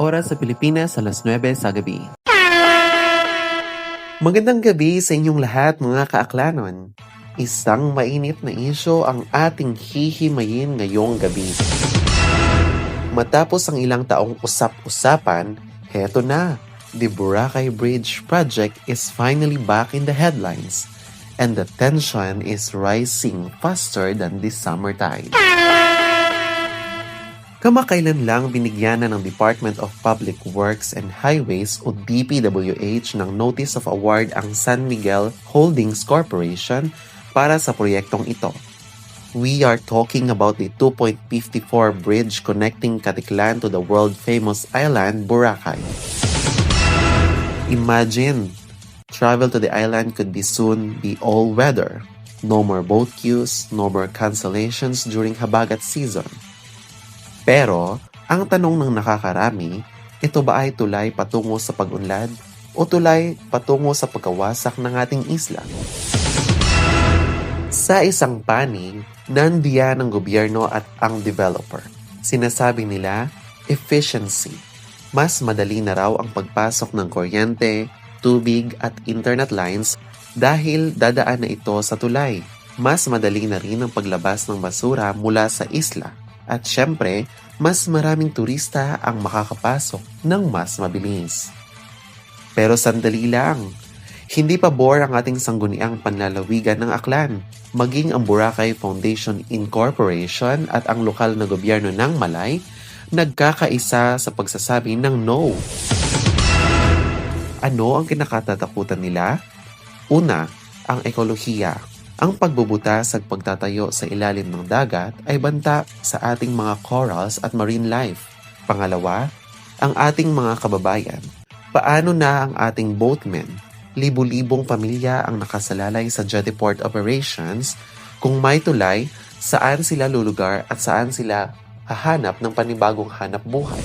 oras sa Pilipinas, alas 9 sa gabi. Magandang gabi sa inyong lahat mga kaaklanon. Isang mainit na isyo ang ating hihimayin ngayong gabi. Matapos ang ilang taong usap-usapan, heto na, the Boracay Bridge project is finally back in the headlines and the tension is rising faster than the summertime. Kamakailan lang binigyan na ng Department of Public Works and Highways o DPWH ng Notice of Award ang San Miguel Holdings Corporation para sa proyektong ito. We are talking about the 2.54 bridge connecting Caticlan to the world-famous island Boracay. Imagine, travel to the island could be soon be all-weather. No more boat queues, no more cancellations during habagat season. Pero, ang tanong ng nakakarami, ito ba ay tulay patungo sa pag-unlad o tulay patungo sa pagkawasak ng ating isla? Sa isang panig, nandiyan ang gobyerno at ang developer. Sinasabi nila, efficiency. Mas madali na raw ang pagpasok ng kuryente, tubig at internet lines dahil dadaan na ito sa tulay. Mas madali na rin ang paglabas ng basura mula sa isla. At syempre, mas maraming turista ang makakapasok ng mas mabilis. Pero sandali lang, hindi pa bore ang ating sangguniang panlalawigan ng Aklan. Maging ang Boracay Foundation Incorporation at ang lokal na gobyerno ng Malay, nagkakaisa sa pagsasabi ng no. Ano ang kinakatatakutan nila? Una, ang ekolohiya. Ang pagbubutas at pagtatayo sa ilalim ng dagat ay banta sa ating mga corals at marine life. Pangalawa, ang ating mga kababayan. Paano na ang ating boatmen? Libu-libong pamilya ang nakasalalay sa jetty-port operations. Kung may tulay, saan sila lulugar at saan sila hahanap ng panibagong hanap buhay?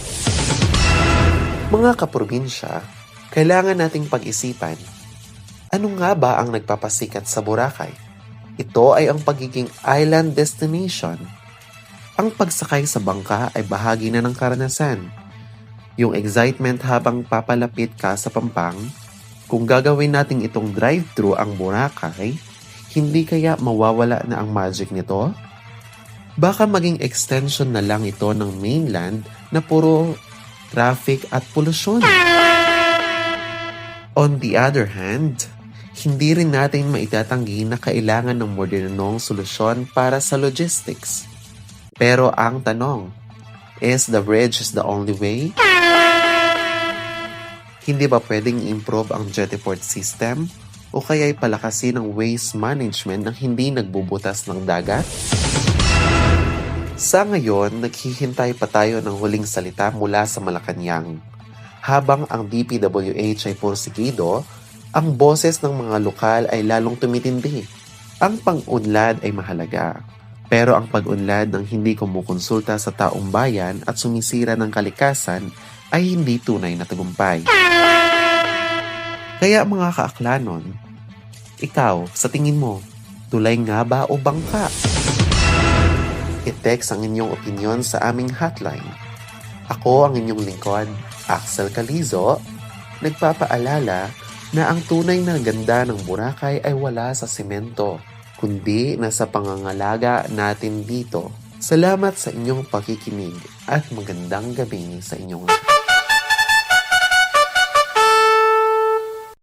Mga kaprobinsya, kailangan nating pag-isipan, ano nga ba ang nagpapasikat sa Boracay? Ito ay ang pagiging island destination. Ang pagsakay sa bangka ay bahagi na ng karanasan. Yung excitement habang papalapit ka sa Pampang, kung gagawin natin itong drive-thru ang Boracay, hindi kaya mawawala na ang magic nito? Baka maging extension na lang ito ng mainland na puro traffic at polusyon. On the other hand, hindi rin natin maitatanggi na kailangan ng modernong solusyon para sa logistics. Pero ang tanong, is the bridge the only way? Hindi ba pwedeng improve ang jetty-port system o kaya'y palakasin ang waste management nang hindi nagbubutas ng dagat? Sa ngayon, naghihintay pa tayo ng huling salita mula sa Malacanang. Habang ang DPWH ay porsigido, ang boses ng mga lokal ay lalong tumitindi. Ang pang-unlad ay mahalaga. Pero ang pag-unlad ng hindi kumukonsulta sa taong bayan at sumisira ng kalikasan ay hindi tunay na tagumpay. Kaya mga kaaklanon, ikaw, sa tingin mo, tulay nga ba o bangka? I-text ang inyong opinion sa aming hotline. Ako ang inyong lingkod, Axel Calizo, nagpapaalala na ang tunay na ganda ng Boracay ay wala sa semento, kundi nasa pangangalaga natin dito. Salamat sa inyong pakikinig at magandang gabi sa inyong lahat.